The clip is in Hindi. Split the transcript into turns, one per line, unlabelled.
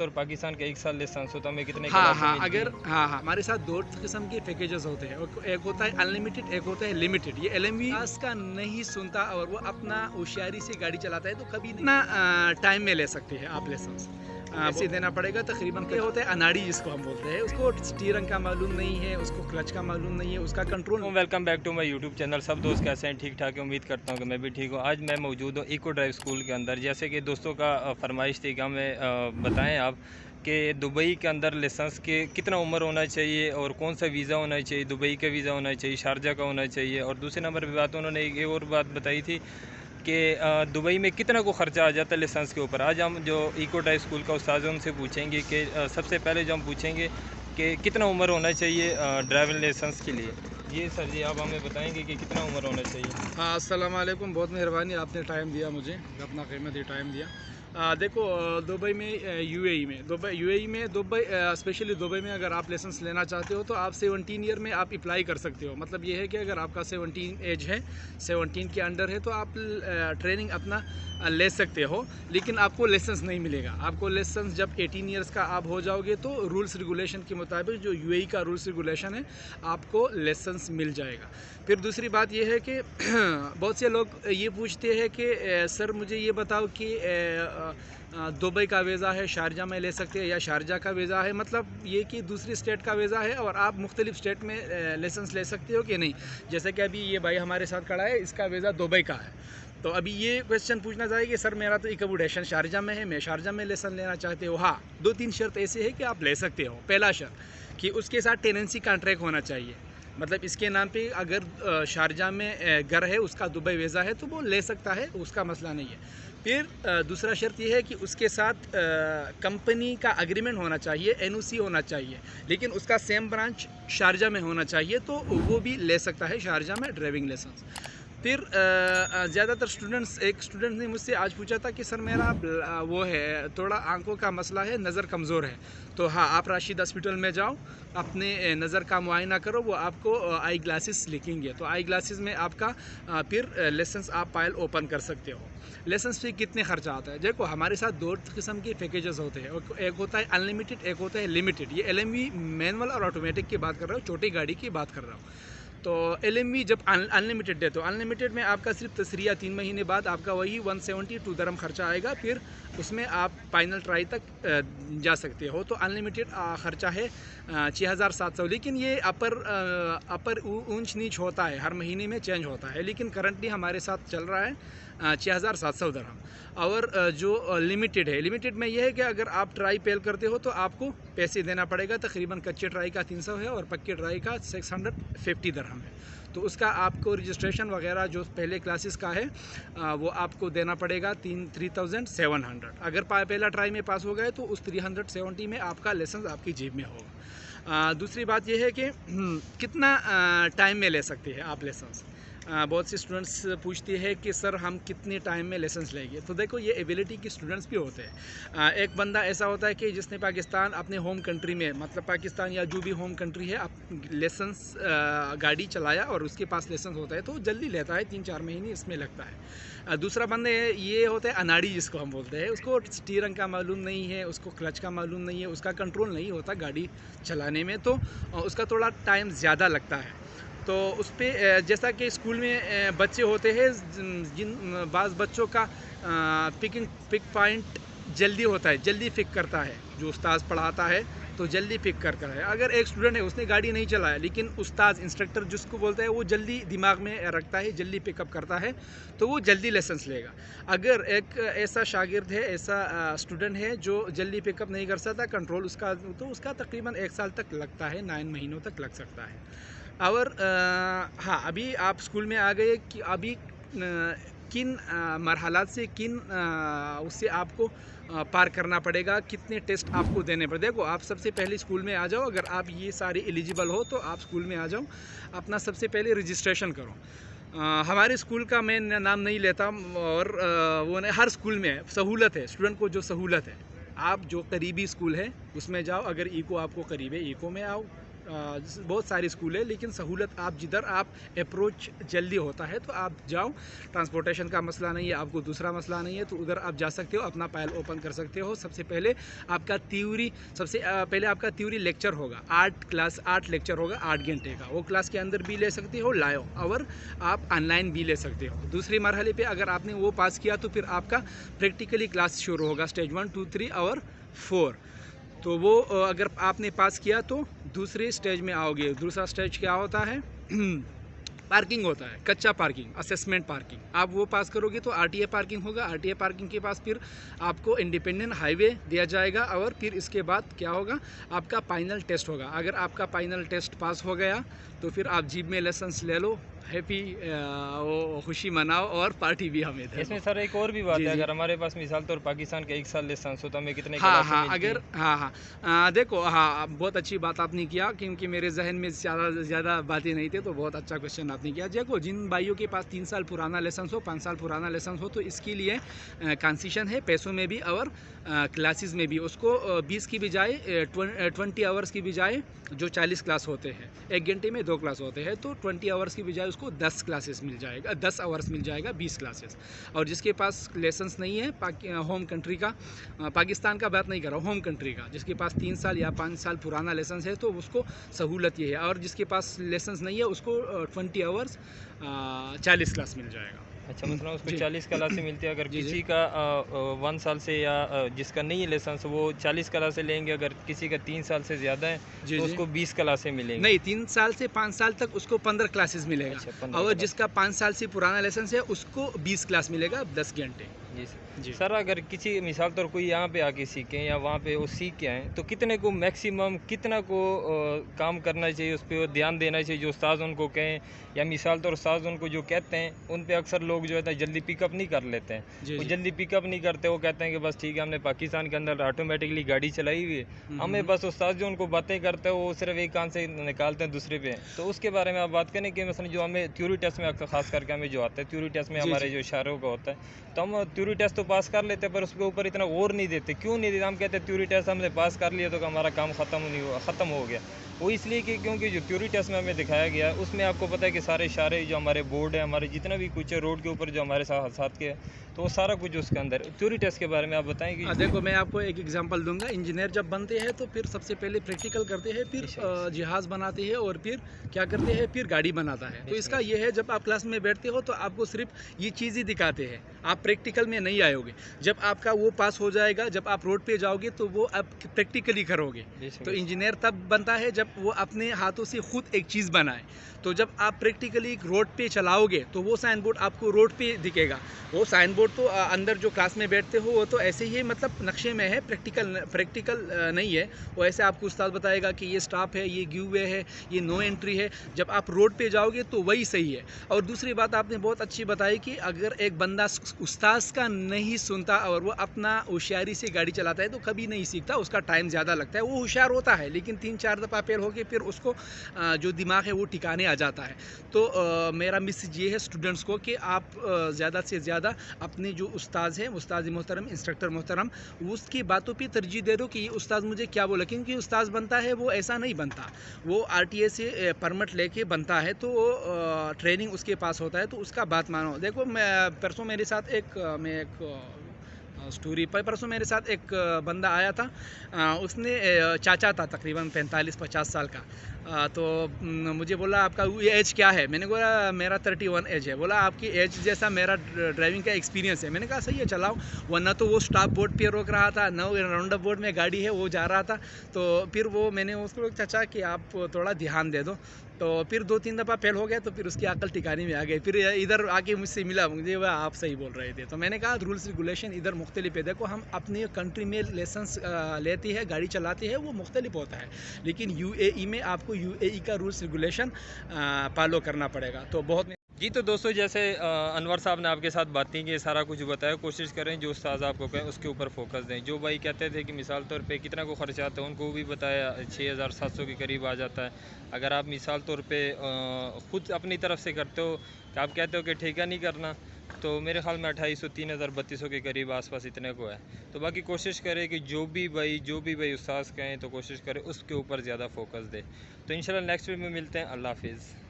और पाकिस्तान का एक साल लाइसेंस होता है, हमें कितने
हाँ
क्लासें
हाँ,
मिलती
अगर
हैं?
हाँ हाँ, हमारे साथ दो किस्म के पैकेजेस होते हैं। एक होता है अनलिमिटेड, एक होता है लिमिटेड। ये एलएमवी क्लास का नहीं सुनता और वो अपना होशियारी से गाड़ी चलाता है, तो कभी नहीं ना टाइम में ले सकते हैं आप लाइसेंस। पैसे देना पड़ेगा तकरीबन। ये होता है अनाड़ी जिसको हम बोलते हैं, उसको स्टीयरिंग का मालूम नहीं है, उसको क्लच का मालूम नहीं है, उसका control.
Welcome back to my YouTube channel. सब दोस्त कैसे हैं? ठीक ठाक है, उम्मीद करता हूँ कि मैं भी ठीक हूँ। आज मैं मौजूद हूँ इको ड्राइव स्कूल के अंदर। जैसे कि दोस्तों का फरमाइश थी कि हमें बताएं आप कि दुबई के अंदर लाइसेंस के कितना उम्र होना चाहिए और कौन सा वीज़ा होना चाहिए। दुबई का वीज़ा होना चाहिए, शारजा का होना चाहिए, और दूसरे नंबर पर बात उन्होंने एक और बात बताई थी कि दुबई में कितना को ख़र्चा आ जाता है लाइसेंस के ऊपर। आज हम जो इको ड्राइव स्कूल का उस्ताद है उनसे पूछेंगे कि सबसे पहले जो हम पूछेंगे कि कितना उम्र होना चाहिए ड्राइविंग लाइसेंस के लिए। ये सर जी, आप हमें बताएंगे कि कितना उम्र होना चाहिए?
हाँ, अस्सलाम वालेकुम। बहुत मेहरबानी, आपने टाइम दिया मुझे, अपना कीमती टाइम दिया। देखो, दुबई में, यूएई में, दुबई स्पेशली दुबई में अगर आप लाइसेंस लेना चाहते हो तो आप 17 ईयर में आप अप्लाई कर सकते हो। मतलब ये है कि अगर आपका 17 एज है, 17 के अंडर है, तो आप ट्रेनिंग अपना ले सकते हो, लेकिन आपको लाइसेंस नहीं मिलेगा। आपको लाइसेंस जब 18 ईयर्स का आप हो जाओगे तो रूल्स रेगुलेशन के मुताबिक, जो यूएई का रूल्स रेगुलेशन है, आपको लाइसेंस मिल जाएगा। फिर दूसरी बात यह है कि बहुत से लोग ये पूछते हैं कि सर मुझे ये बताओ कि दुबई का वीज़ा है, शारजा में ले सकते हैं, या शारजा का वीज़ा है, मतलब ये कि दूसरी स्टेट का वीज़ा है और आप मुख्तलिफ स्टेट में लाइसेंस ले सकते हो कि नहीं। जैसे कि अभी ये भाई हमारे साथ खड़ा है, इसका वीज़ा दुबई का है, तो अभी ये क्वेश्चन पूछना चाहिए कि सर मेरा तो इकबुडेशन शारजा में है, मैं शारजा में लाइसेंस लेना चाहते हो। हाँ, 2-3 शर्त ऐसे है कि आप ले सकते हो। पहला शर्त कि उसके साथ टेनेंसी कॉन्ट्रैक्ट होना चाहिए, मतलब इसके नाम पे अगर शारजा में घर है, उसका दुबई वीज़ा है, तो वो ले सकता है, उसका मसला नहीं है। फिर दूसरा शर्त यह है कि उसके साथ कंपनी का एग्रीमेंट होना चाहिए, एनओसी होना चाहिए, लेकिन उसका सेम ब्रांच शारजा में होना चाहिए, तो वो भी ले सकता है शारजा में ड्राइविंग लाइसेंस। फिर ज़्यादातर स्टूडेंट्स, एक स्टूडेंट ने मुझसे आज पूछा था कि सर मेरा वो है, थोड़ा आंखों का मसला है, नज़र कमज़ोर है। तो हाँ, आप राशिद हॉस्पिटल में जाओ, अपने नज़र का मुआयना करो, वो आपको आई ग्लासेस लिखेंगे, तो आई ग्लासेस में आपका फिर लाइसेंस आप फाइल ओपन कर सकते हो। लाइसेंस फी कितने खर्चा आता है? देखो, हमारे साथ दो किस्म के पैकेजेस होते हैं। एक होता है अनलिमिटेड, एक होता है लिमिटेड। ये एलएमवी मैनुअल और ऑटोमेटिक की बात कर रहा हूँ, छोटी गाड़ी की बात कर रहा हूँ। तो एलएमवी जब अनलिमिटेड है, तो अनलिमिटेड में आपका सिर्फ तसरिया 3 महीने बाद आपका वही 172 दरम खर्चा आएगा, फिर उसमें आप फाइनल ट्राई तक जा सकते हो। तो अनलिमिटेड ख़र्चा है 6700, लेकिन ये अपर ऊंच नीच होता है, हर महीने में चेंज होता है, लेकिन करंटली हमारे साथ चल रहा है 6700 दरम। और जो लिमिटेड है, लिमिटेड में यह है कि अगर आप ट्राई फेल करते हो तो आपको पैसे देना पड़ेगा। तकरीबन कच्चे ट्राई का 300 है और पक्के ट्राई का 650 दरहम है। तो उसका आपको रजिस्ट्रेशन वगैरह जो पहले क्लासेस का है वो आपको देना पड़ेगा 3700। अगर पहला ट्राई में पास हो गए तो उस 370 में आपका लाइसेंस आपकी जेब में होगा। दूसरी बात यह है कि कितना टाइम में ले सकते हैं आप लाइसेंस। बहुत से स्टूडेंट्स पूछते हैं कि सर हम कितने टाइम में लाइसेंस लेंगे। तो देखो, ये एबिलिटी के स्टूडेंट्स भी होते हैं। एक बंदा ऐसा होता है कि जिसने पाकिस्तान अपने होम कंट्री में, मतलब पाकिस्तान या जो भी होम कंट्री है, लाइसेंस गाड़ी चलाया और उसके पास लाइसेंस होता है, तो जल्दी लेता है, 3-4 महीने इसमें लगता है। दूसरा बंदा ये होता है अनाड़ी जिसको हम बोलते हैं, उसको स्टीयरिंग का मालूम नहीं है, उसको क्लच का मालूम नहीं है, उसका कंट्रोल नहीं होता गाड़ी चलाने में, तो उसका थोड़ा टाइम ज़्यादा लगता है। तो उस पर जैसा कि स्कूल में बच्चे होते हैं, जिन बाज़ बच्चों का पिक पॉइंट जल्दी होता है, जल्दी पिक करता है, जो उस्ताद पढ़ाता है तो जल्दी पिक करता है। अगर एक स्टूडेंट है, उसने गाड़ी नहीं चलाया, लेकिन उस्ताद, इंस्ट्रक्टर जिसको बोलता है, वो जल्दी दिमाग में रखता है, जल्दी पिकअप करता है, तो वो जल्दी लाइसेंस लेगा। अगर एक ऐसा शागिर्द है, ऐसा स्टूडेंट है जो जल्दी पिकअप नहीं कर सकता, कंट्रोल उसका, तो उसका तकरीबन 1 साल तक लगता है, 9 महीनों तक लग सकता है। और हाँ, अभी आप स्कूल में आ गए कि अभी किन मरहलात से, किन उससे आपको पार करना पड़ेगा, कितने टेस्ट आपको देने पड़े। देखो, आप सबसे पहले स्कूल में आ जाओ, अगर आप ये सारे एलिजिबल हो तो आप स्कूल में आ जाओ, अपना सबसे पहले रजिस्ट्रेशन करो। हमारे स्कूल का मैं नाम नहीं लेता, और वो नहीं, हर स्कूल में सहूलत है, स्टूडेंट को जो सहूलत है, आप जो करीबी स्कूल है उसमें जाओ। अगर इको आपको करीब है, इको में आओ, बहुत सारी स्कूल है, लेकिन सहूलत आप जिधर आप अप्रोच जल्दी होता है तो आप जाओ। ट्रांसपोर्टेशन का मसला नहीं है, आपको दूसरा मसला नहीं है, तो उधर आप जा सकते हो, अपना फाइल ओपन कर सकते हो। सबसे पहले आपका थ्योरी, सबसे पहले आपका थ्योरी लेक्चर होगा, 8 लेक्चर होगा 8 घंटे का, वो क्लास के अंदर भी ले सकते हो लाइव, और आप ऑनलाइन भी ले सकते हो। दूसरे मरहले पे अगर आपने वो पास किया तो फिर आपका प्रैक्टिकली क्लास शुरू होगा, स्टेज 1, 2, 3 और 4। तो वो अगर आपने पास किया तो दूसरे स्टेज में आओगे। दूसरा स्टेज क्या होता है? पार्किंग होता है, कच्चा पार्किंग, असेसमेंट पार्किंग। आप वो पास करोगे तो आरटीए पार्किंग होगा। आरटीए पार्किंग के पास फिर आपको इंडिपेंडेंट हाईवे दिया जाएगा, और फिर इसके बाद क्या होगा? आपका फाइनल टेस्ट होगा। अगर आपका फाइनल टेस्ट पास हो गया तो फिर आप जीप में लाइसेंस ले लो, हैप्पी वो खुशी मनाओ, और पार्टी भी हमें दे
इसमें
दो।
सर एक और भी बात
जी,
है,
जी।
अगर हमारे पास मिसाल तौर पाकिस्तान का 1 साल लाइसेंस हो तो हमें कितने
हाँ,
क्लासें
हाँ,
मिलती
अगर
हैं?
हाँ, हाँ। देखो, हाँ, बहुत अच्छी बात आपने किया, क्योंकि मेरे जहन में ज़्यादा बातें नहीं थे, तो बहुत अच्छा क्वेश्चन आपने किया। देखो, जिन भाइयों के पास 3 साल पुराना लाइसेंस हो, 5 साल पुराना लाइसेंस हो, तो इसके लिए कंसेशन है पैसों में भी और क्लासेस में भी। उसको 20 की बजाय 20 आवर्स की बजाय, जो 40 क्लास होते हैं, 1 घंटे में 2 क्लास होते हैं, तो 20 आवर्स की बजाय उसको 10 क्लासेस मिल जाएगा, 10 आवर्स मिल जाएगा, 20 क्लासेस। और जिसके पास लाइसेंस नहीं है, होम कंट्री का, पाकिस्तान का बात नहीं कर रहा हूँ, होम कंट्री का, जिसके पास 3 साल या 5 साल पुराना लाइसेंस है, तो उसको सहूलत ये है। और जिसके पास लाइसेंस नहीं है उसको 20 आवर्स 40 क्लास मिल जाएगा।
अच्छा, मतलब उसको
जी।
40 क्लासें मिलती है। अगर
जी, जी।
किसी का 1 साल से या जिसका नहीं है लाइसेंस, वो 40 क्लासें लेंगे। अगर किसी का 3 साल से ज़्यादा है
जी,
तो
जी।
उसको 20 क्लासें मिलेंगी।
नहीं, 3 साल से 5 साल तक उसको 15 क्लासेस मिलेगा,
अच्छा, 15
और
क्लास।
जिसका 5 साल से पुराना लाइसेंस है उसको 20 क्लास मिलेगा, 10 घंटे।
जी सर।
जी।
सर, अगर किसी मिसाल तौर कोई यहाँ पे आके सीखें या वहाँ पे वो सीख के आएँ, तो कितने को मैक्सिमम कितना को काम करना चाहिए, उस पे ध्यान देना चाहिए जो उस्ताद उनको कहें, या मिसाल तौर उस्ताद उनको जो कहते हैं उन पे अक्सर लोग जो है ना जल्दी पिकअप नहीं कर लेते हैं।
जी,
वो
जी।
जल्दी पिकअप नहीं करते, वो कहते हैं कि बस ठीक है, हमने पाकिस्तान के अंदर ऑटोमेटिकली गाड़ी चलाई हुई है, हमें बस उस्ताद जो उनको बातें करते हैं वो सिर्फ एक कान से निकालते हैं दूसरे पे। तो उसके बारे में आप बात करें कि मसलन जो हमें थ्योरी टेस्ट में अक्सर खास करके हमें जो आता है, थ्योरी टेस्ट में
जी,
हमारे
जी।
जो इशारों का होता है, तो हम थ्योरी टेस्ट तो पास कर लेते हैं पर उसके ऊपर इतना गौर नहीं देते। क्यों नहीं देते? हम कहते हैं थ्योरी टेस्ट हमने पास कर लिया तो हमारा काम ख़त्म हो गया। वो इसलिए कि क्योंकि जो थ्योरी टेस्ट में हमें दिखाया गया है उसमें आपको पता है कि सारे इशारे जो हमारे बोर्ड है, हमारे जितना भी कुछ है रोड के ऊपर जो हमारे साथ के है, तो वो सारा कुछ उसके अंदर। थ्योरी टेस्ट के बारे में आप बताएं कि
देखो, मैं आपको एक एग्जांपल दूंगा। इंजीनियर जब बनते हैं तो फिर सबसे पहले प्रैक्टिकल करते हैं, फिर जहाज़ बनाते हैं, और फिर क्या करते हैं, फिर गाड़ी बनाता है। तो इसका ये है, जब आप क्लास में बैठते हो तो आपको सिर्फ ये चीज़ ही दिखाते हैं, आप प्रैक्टिकल में नहीं आओगे। जब आपका वो पास हो जाएगा, जब आप रोड पे जाओगे तो वो आप प्रैक्टिकली करोगे। तो इंजीनियर तब बनता है जब वो अपने हाथों से खुद एक चीज़ बनाए। तो जब आप प्रैक्टिकली रोड पे चलाओगे तो वो साइन बोर्ड आपको रोड पे दिखेगा। वो साइन बोर्ड तो अंदर जो क्लास में बैठते हो वो तो ऐसे ही मतलब नक्शे में है, प्रैक्टिकल नहीं है। वो ऐसे आपको उस्ताद बताएगा कि ये स्टॉप है, ये गिव वे है, ये नो एंट्री है। जब आप रोड पे जाओगे तो वही सही है। और दूसरी बात आपने बहुत अच्छी बताई कि अगर एक बंदा उस्ताद का नहीं सुनता और वो अपना होशियारी से गाड़ी चलाता है तो कभी नहीं सीखता, उसका टाइम ज़्यादा लगता है। वो होशियार होता है लेकिन 3-4 दफ़ा फेल होके फिर उसको जो दिमाग है वो ठिकाने आ जाता है। तो मेरा मैसेज ये है स्टूडेंट्स को कि आप ज़्यादा से ज़्यादा अपने जो उस्ताद हैं, उस्ताद मोहतरम, इंस्ट्रक्टर मोहतरम, उसकी बातों पे तरजीह दे दो कि ये उस्ताद मुझे क्या बोला। क्योंकि उस्ताद बनता है वो ऐसा नहीं बनता, वो आरटीए से परमिट लेके बनता है, तो ट्रेनिंग उसके पास होता है, तो उसका बात मानो। देखो, मैं परसों मेरे साथ स्टोरी पर परसों मेरे साथ एक बंदा आया था। उसने चाचा था तकरीबन 45-50 साल का। तो मुझे बोला आपका एज क्या है? मैंने बोला मेरा 31 एज है। बोला आपकी एज जैसा मेरा ड्राइविंग का एक्सपीरियंस है। मैंने कहा सही है, चलाओ। वरना तो वो स्टॉप बोर्ड पे रोक रहा था, न राउंड अप बोर्ड में गाड़ी है वो जा रहा था। तो फिर वो मैंने उसको चाचा कि आप थोड़ा ध्यान दे दो। तो फिर 2-3 दफ़ा फेल हो गया तो फिर उसकी अकल ठिकाने में आ गई। फिर इधर आके मुझसे मिला, मुझे वह आप सही बोल रहे थे। तो मैंने कहा रूल्स रेगुलेशन इधर मुख्तलिफ है। देखो, हम अपनी कंट्री में लाइसेंस लेती है, गाड़ी चलाती है, वो मुख्तलिफ होता है, लेकिन यूएई में आपको यूएई का रूल्स रेगुलेशन फॉलो करना पड़ेगा। तो बहुत
जी। तो दोस्तों, जैसे अनवर साहब ने आपके साथ बातें की, सारा कुछ बताया। कोशिश करें जो उस्ताद आपको कहें उसके ऊपर फोकस दें। जो भाई कहते थे कि मिसाल तौर पे कितना को खर्चा आता है, उनको भी बताया 6700 के करीब आ जाता है। अगर आप मिसाल तौर पे ख़ुद अपनी तरफ से करते हो, कि आप कहते हो कि ठेका नहीं करना, तो मेरे ख्याल में 2800 3000 3200 के करीब आसपास इतने को है। तो बाकी कोशिश करें कि जो भी भाई उस्ताद कहें तो कोशिश करें उसके ऊपर ज़्यादा फोकस दे। तो इंशाल्लाह नेक्स्ट वीडियो में मिलते हैं। अल्लाह हाफिज़।